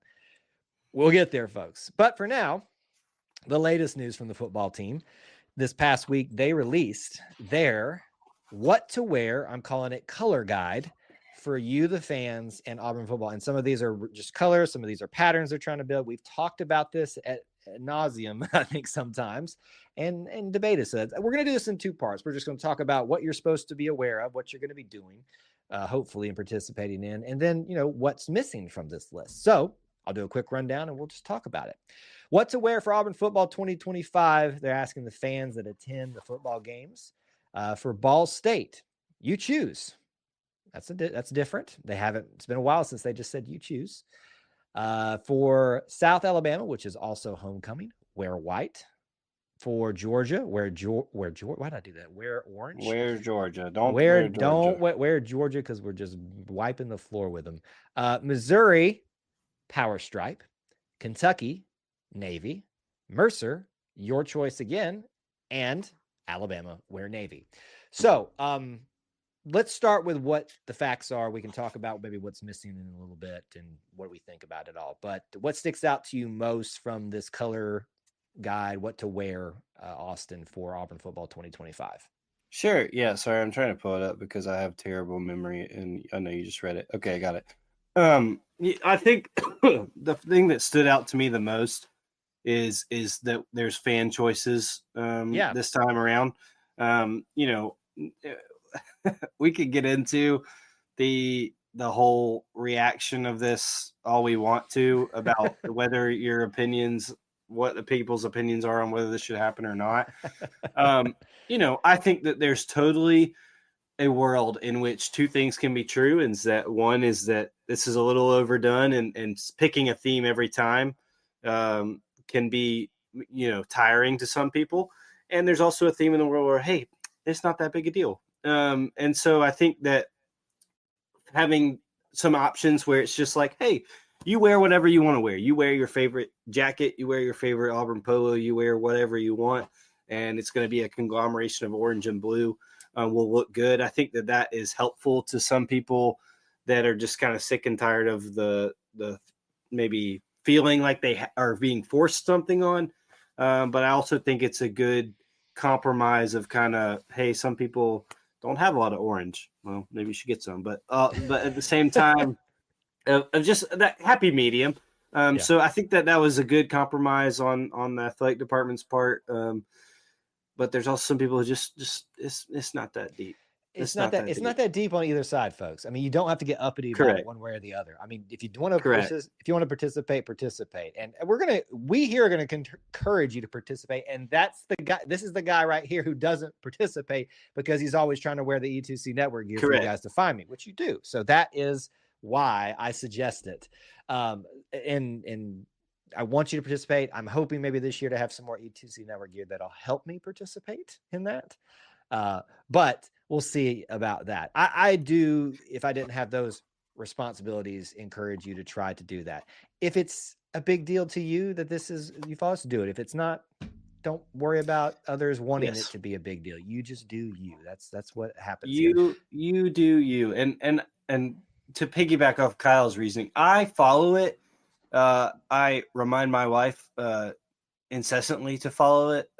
[SPEAKER 3] We'll get there, folks. But for now, the latest news from the football team. This past week, they released their what to wear, I'm calling it color guide, for you, the fans, and Auburn football. And some of these are just colors. Some of these are patterns they're trying to build. We've talked about this at nauseum, I think, sometimes, and debated. So we're going to do this in 2 parts. We're just going to talk about what you're supposed to be aware of, what you're going to be doing, hopefully, and participating in, and then, what's missing from this list. So I'll do a quick rundown, and we'll just talk about it. What to wear for Auburn football 2025. They're asking the fans that attend the football games. For Ball State, you choose. That's different. It's been a while since they just said you choose. For South Alabama, which is also homecoming, wear white. For Georgia, wear why did I do that? Wear orange.
[SPEAKER 4] Wear Georgia. Don't wear
[SPEAKER 3] Georgia because we're just wiping the floor with them. Missouri, power stripe. Kentucky, navy. Mercer, your choice again, and Alabama, wear navy. So, let's start with what the facts are. We can talk about maybe what's missing in a little bit and what we think about it all. But what sticks out to you most from this color guide, what to wear, Austin, for Auburn football 2025?
[SPEAKER 4] Sure. Yeah. Sorry, I'm trying to pull it up because I have terrible memory, and I know you just read it. Okay, I got it. I think the thing that stood out to me the most is that there's fan choices this time around. We could get into the whole reaction of this all we want to about whether your opinions what the people's opinions are on whether this should happen or not. I think that there's totally a world in which two things can be true. And that one is that this is a little overdone and picking a theme every time can be, tiring to some people. And there's also a theme in the world where, hey, it's not that big a deal. And so I think that having some options where it's just like, hey, you wear whatever you want to wear. You wear your favorite jacket, you wear your favorite Auburn polo, you wear whatever you want. And it's going to be a conglomeration of orange and blue. Will look good. I think that is helpful to some people that are just kind of sick and tired of the maybe feeling like they are being forced something on. But I also think it's a good compromise of kind of, hey, some people don't have a lot of orange. Well, maybe you should get some, but at the same time, of just that happy medium. So I think that was a good compromise on the athletic department's part. But there's also some people who just it's not that deep.
[SPEAKER 3] It's not that deep on either side, folks. I mean, you don't have to get uppity about it one way or the other. I mean, if you want to participate, and we here are gonna encourage you to participate. And that's the guy. This is the guy right here who doesn't participate because he's always trying to wear the E2C Network gear for you guys to find me, which you do. So that is why I suggest it. And I want you to participate. I'm hoping maybe this year to have some more E2C Network gear that'll help me participate in that. But we'll see about that. I do, if I didn't have those responsibilities, encourage you to try to do that. If it's a big deal to you that you follow us, do it. If it's not, don't worry about others wanting it to be a big deal. You just do you. That's what happens.
[SPEAKER 4] You do you. And to piggyback off Kyle's reasoning, I follow it. I remind my wife incessantly to follow it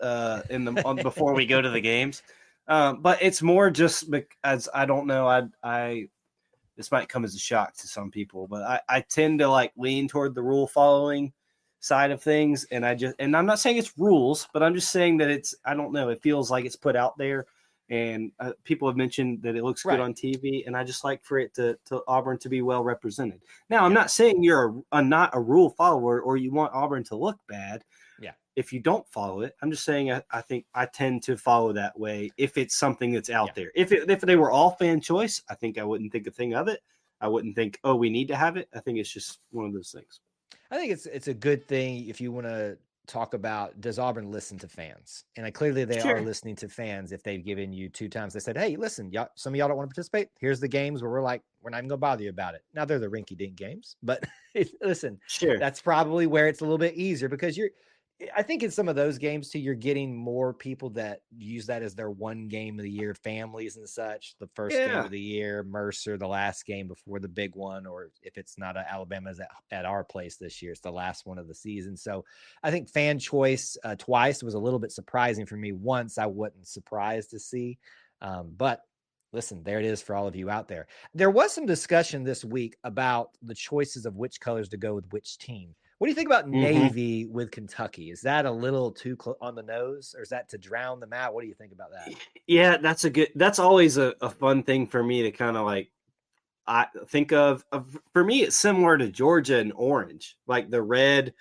[SPEAKER 4] before we go to the games. But it's more just because I don't know. This might come as a shock to some people, but I tend to like lean toward the rule following side of things. And I'm not saying it's rules, but I'm just saying that I don't know. It feels like it's put out there. And people have mentioned that it looks good on TV, and I just like for it to Auburn to be well represented. Now, I'm not saying you're not a rule follower or you want Auburn to look bad. Yeah. If you don't follow it, I'm just saying I think I tend to follow that way if it's something that's out there. If they were all fan choice, I think I wouldn't think a thing of it. I wouldn't think, oh, we need to have it. I think it's just one of those things.
[SPEAKER 3] I think it's a good thing if you want to talk about, does Auburn listen to fans? And clearly they are listening to fans. If they've given you 2 times, they said, hey, listen, some of y'all don't want to participate. Here's the games where we're like, we're not even gonna bother you about it. Now they're the rinky dink games, but listen, that's probably where it's a little bit easier because I think in some of those games too, you're getting more people that use that as their one game of the year, families and such. The first game of the year, Mercer, the last game before the big one, or if it's not Alabama's at our place this year, it's the last one of the season. So I think fan choice twice was a little bit surprising for me. Once I wasn't surprised to see, but listen, there it is for all of you out there. There was some discussion this week about the choices of which colors to go with which team. What do you think about Navy with Kentucky? Is that a little too on the nose, or is that to drown them out? What do you think about that?
[SPEAKER 4] Yeah, that's always a fun thing for me to kind of like, I think of. For me, it's similar to Georgia and orange, like the red.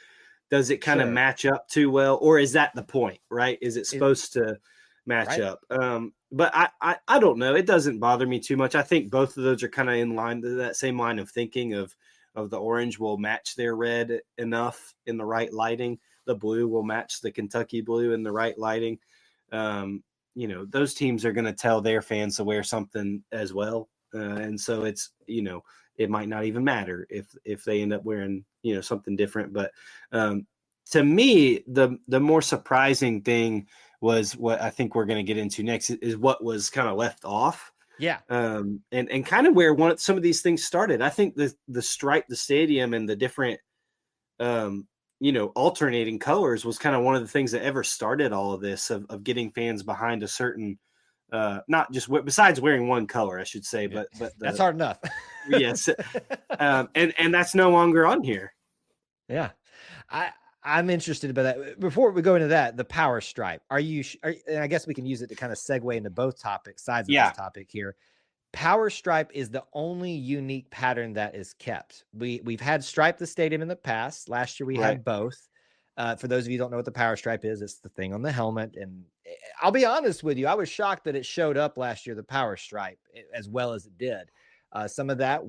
[SPEAKER 4] Does it kind of match up too well, or is that the point, right? Is it supposed to match up? But I don't know. It doesn't bother me too much. I think both of those are kind of in line to that same line of thinking of the orange will match their red enough in the right lighting. The blue will match the Kentucky blue in the right lighting. Those teams are going to tell their fans to wear something as well. And so it's, it might not even matter if they end up wearing, something different. But to me, the more surprising thing was what I think we're going to get into next is what was kind of left off.
[SPEAKER 3] Yeah.
[SPEAKER 4] And kind of where some of these things started. I think the stripe, the stadium, and the different, alternating colors was kind of one of the things that ever started all of this of getting fans behind a certain, not just besides wearing one color, I should say, but
[SPEAKER 3] that's hard enough.
[SPEAKER 4] Yes. And that's no longer on here.
[SPEAKER 3] Yeah. I'm interested about that. Before we go into that, the power stripe. And I guess we can use it to kind of segue into both sides of this topic here. Power stripe is the only unique pattern that is kept. We've had stripe the stadium in the past. Last year we had both. For those of you who don't know what the power stripe is, it's the thing on the helmet. And I'll be honest with you, I was shocked that it showed up last year, the power stripe, as well as it did. Some of that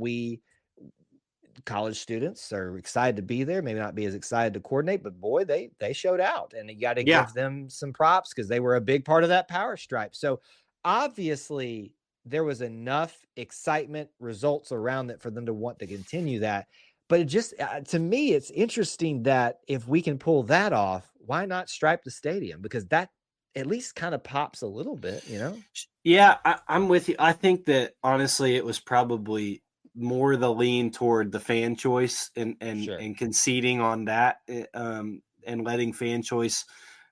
[SPEAKER 3] college students are excited to be there, maybe not be as excited to coordinate, but boy, they showed out, and you got to give them some props because they were a big part of that power stripe. So obviously there was enough excitement, results around it for them to want to continue that. But it just, to me, it's interesting that if we can pull that off, why not stripe the stadium? Because that at least kind of pops a little bit, you know?
[SPEAKER 4] Yeah, I'm with you. I think that honestly, it was probably more the lean toward the fan choice and conceding on that, and letting fan choice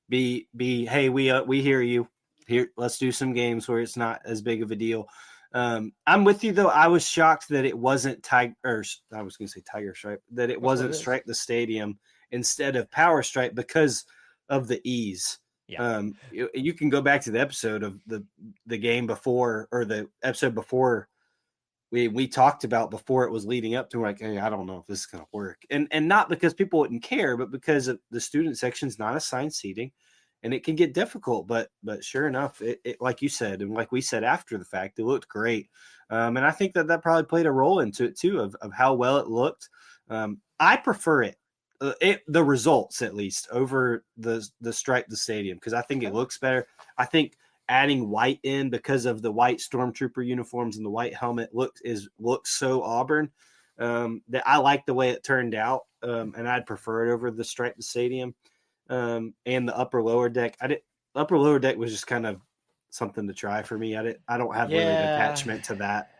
[SPEAKER 4] be hey, we hear you here. Let's do some games where it's not as big of a deal. I'm with you though. I was shocked that it wasn't Tiger Stripe, that it wasn't Stripe the Stadium instead of Power Stripe because of the ease. Yeah. You can go back to the episode of the game before, or the episode before we talked about before it was leading up to, like, hey, I don't know if this is going to work. And not because people wouldn't care, but because of the student section's not assigned seating and it can get difficult. But sure enough, it like you said, and like we said after the fact, it looked great. And I think that probably played a role into it too, of how well it looked. I prefer the results at least over the stripe the stadium, because I think it looks better. I think adding white in because of the white stormtrooper uniforms and the white helmet looks so Auburn, that I like the way it turned out, and I'd prefer it over the stripe the stadium, and the upper lower deck. Upper lower deck was just kind of something to try for me. I don't have really an attachment to that.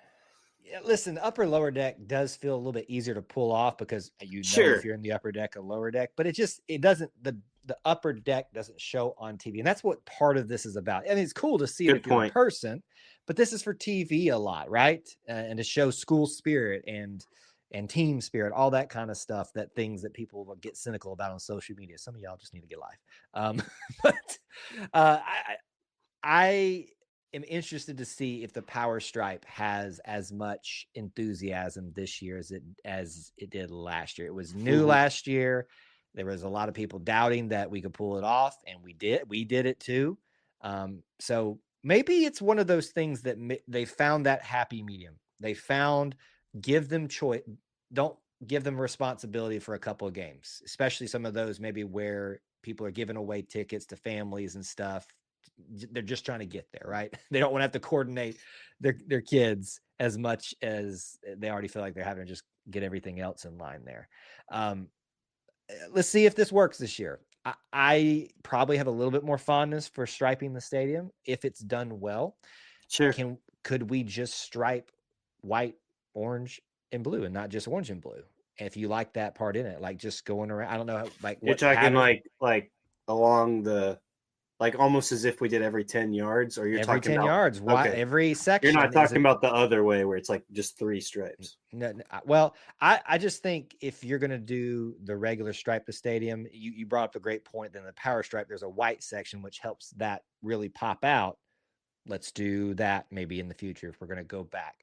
[SPEAKER 3] Listen, the upper lower deck does feel a little bit easier to pull off because if you're in the upper deck or lower deck, but it doesn't, the upper deck doesn't show on TV. And that's what part of this is about. I mean, it's cool to see it if you're in person, but this is for TV a lot, right? And to show school spirit and team spirit, all that kind of stuff, things that people will get cynical about on social media. Some of y'all just need to get live. I am interested to see if the power stripe has as much enthusiasm this year as it did last year. It was new last year. There was a lot of people doubting that we could pull it off, and we did it too. So maybe it's one of those things that they found that happy medium. They found, give them choice. Don't give them responsibility for a couple of games, especially some of those maybe where people are giving away tickets to families and stuff. They're just trying to get there, right? They don't want to have to coordinate their kids as much as they already feel like they're having to just get everything else in line there. Let's see if this works this year. I probably have a little bit more fondness for striping the stadium if it's done well.
[SPEAKER 4] Sure.
[SPEAKER 3] Could we just stripe white, orange, and blue, and not just orange and blue? If you like that part in it, like just going around, I don't know, like
[SPEAKER 4] you're talking like along the, like almost as if we did every 10 yards, or you're
[SPEAKER 3] every
[SPEAKER 4] talking
[SPEAKER 3] 10
[SPEAKER 4] about
[SPEAKER 3] yards, every section.
[SPEAKER 4] You're not talking about the other way where it's like just 3 stripes.
[SPEAKER 3] No, well, I just think if you're going to do the regular stripe the stadium, you brought up a great point. Then the power stripe, there's a white section, which helps that really pop out. Let's do that maybe in the future if we're going to go back.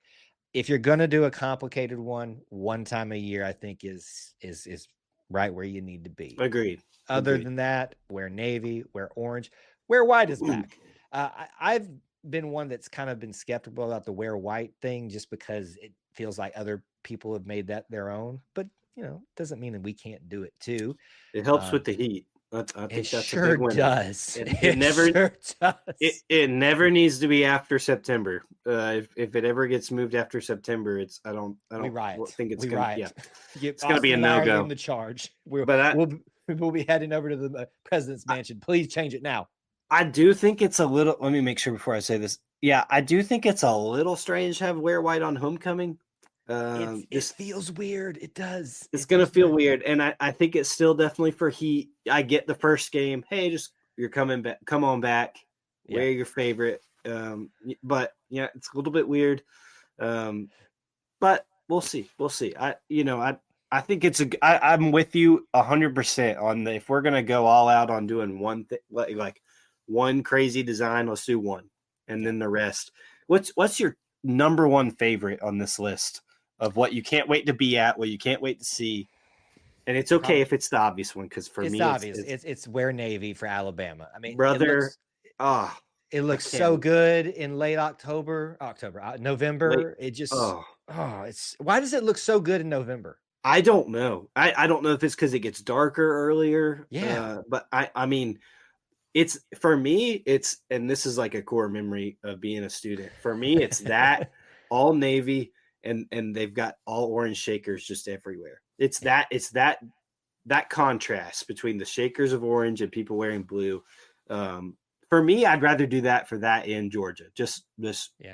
[SPEAKER 3] If you're going to do a complicated one time a year, I think is right where you need to be.
[SPEAKER 4] Agreed.
[SPEAKER 3] Other than that, wear navy, wear orange, wear white is back. I've been one that's kind of been skeptical about the wear white thing, just because it feels like other people have made that their own. But it doesn't mean that we can't do it too.
[SPEAKER 4] It helps with the heat. I think
[SPEAKER 3] it
[SPEAKER 4] that's
[SPEAKER 3] sure
[SPEAKER 4] a big one.
[SPEAKER 3] Does.
[SPEAKER 4] It never sure does. It never needs to be after September. If it ever gets moved after September, I don't think it's going to. Yeah, it's going to be a no-go.
[SPEAKER 3] In the charge. We'll be heading over to the president's mansion. Please change it now.
[SPEAKER 4] I do think it's a little. Let me make sure before I say this. Yeah, I do think it's a little strange to have wear white on homecoming.
[SPEAKER 3] It feels weird. It does.
[SPEAKER 4] It's going to feel weird. And I think it's still definitely for heat. I get the first game. Hey, you're coming back. Come on back. Yeah. Wear your favorite. But yeah, it's a little bit weird. But we'll see. I think I'm with you 100% on if we're going to go all out on doing one thing, like one crazy design, let's do one. And then the rest. What's your number one favorite on this list of what you can't wait to be at, what you can't wait to see? And it's okay if it's the obvious one, because for
[SPEAKER 3] it's
[SPEAKER 4] me,
[SPEAKER 3] obvious. It's wear navy for Alabama. I mean,
[SPEAKER 4] brother,
[SPEAKER 3] it looks so good in late November. It just it's why does it look so good in November?
[SPEAKER 4] I don't know. I don't know if it's because it gets darker earlier.
[SPEAKER 3] Yeah,
[SPEAKER 4] but I mean, it's for me. It's, and this is like a core memory of being a student. For me, it's that all navy, and they've got all orange shakers just everywhere. It's that contrast between the shakers of orange and people wearing blue. For me, I'd rather do that for that in Georgia. Just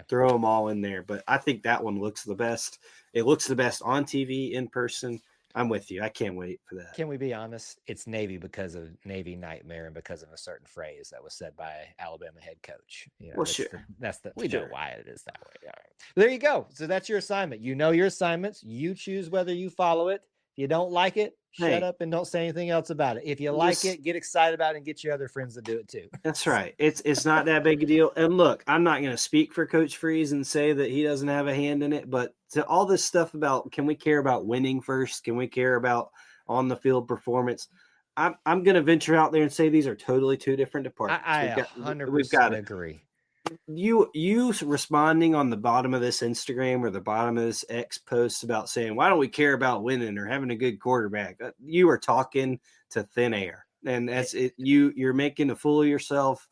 [SPEAKER 4] throw them all in there. But I think that one looks the best. It looks the best on TV, in person. I'm with you. I can't wait for that.
[SPEAKER 3] Can we be honest? It's Navy because of Navy Nightmare and because of a certain phrase that was said by Alabama head coach. You know,
[SPEAKER 4] well, sure.
[SPEAKER 3] We know why it is that way. All right. There you go. So that's your assignment. You know your assignments. You choose whether you follow it. If you don't like it, shut up and don't say anything else about it. If you like it, get excited about it and get your other friends to do it too.
[SPEAKER 4] That's right. It's not that big a deal. And look, I'm not going to speak for Coach Freeze and say that he doesn't have a hand in it, but to all this stuff about, can we care about winning first? Can we care about on the field performance? I'm going to venture out there and say these are totally two different departments.
[SPEAKER 3] I 100% agree.
[SPEAKER 4] You responding on the bottom of this Instagram or the bottom of this X post about saying, why don't we care about winning or having a good quarterback? You are talking to thin air, and that's it. You're making a fool of yourself,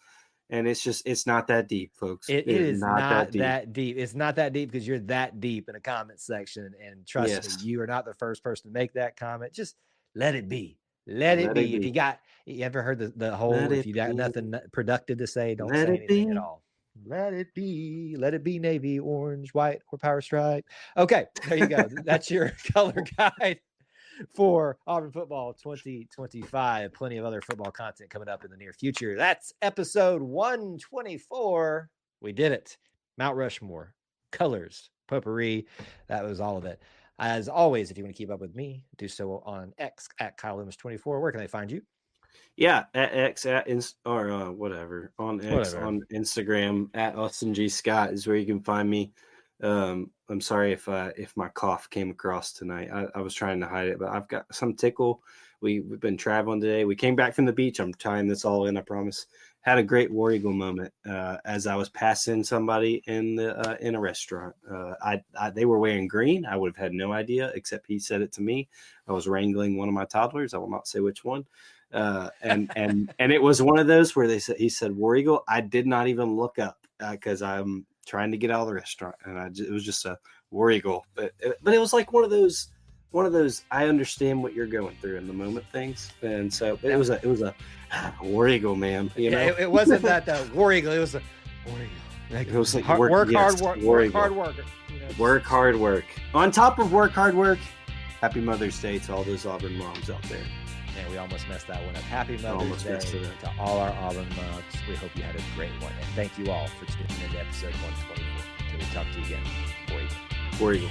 [SPEAKER 4] and it's not that deep, folks.
[SPEAKER 3] It is not that deep. It's not that deep because you're that deep in a comment section, and trust me, you are not the first person to make that comment. Just let it be. Let it be. If you ever heard the whole, if you got nothing productive to say, don't say anything at all. Let it be navy, orange, white, or power stripe. Okay, there you go. That's your color guide for Auburn football 2025. Plenty of other football content coming up in the near future. That's episode 124. We did it. Mount Rushmore, colors, potpourri. That was all of it. As always, if you want to keep up with me, do so on X at Kyle Loomis 24. Where can they find you?
[SPEAKER 4] Yeah, at X whatever on X, on Instagram at Austin G Scott is where you can find me. I'm sorry if my cough came across tonight. I was trying to hide it, but I've got some tickle. We've been traveling today. We came back from the beach. I'm tying this all in, I promise. Had a great War Eagle moment as I was passing somebody in a restaurant. They were wearing green. I would have had no idea, except he said it to me. I was wrangling one of my toddlers. I will not say which one. And it was one of those where he said War Eagle. I did not even look up because I'm trying to get out of the restaurant, and it was just a War Eagle. But it was like one of those. I understand what you're going through in the moment things, and so it was a War Eagle, man. You know,
[SPEAKER 3] it wasn't that War Eagle. It was a War Eagle. Like,
[SPEAKER 4] it was like
[SPEAKER 3] work hard work. You know?
[SPEAKER 4] Work hard work. On top of work hard work, happy Mother's Day to all those Auburn moms out there.
[SPEAKER 3] And we almost messed that one up. Happy Mother's Day to all our Auburn moms. We hope you had a great one. And thank you all for tuning in to episode 124. Until we talk to you again. War Eagle.
[SPEAKER 4] War Eagle.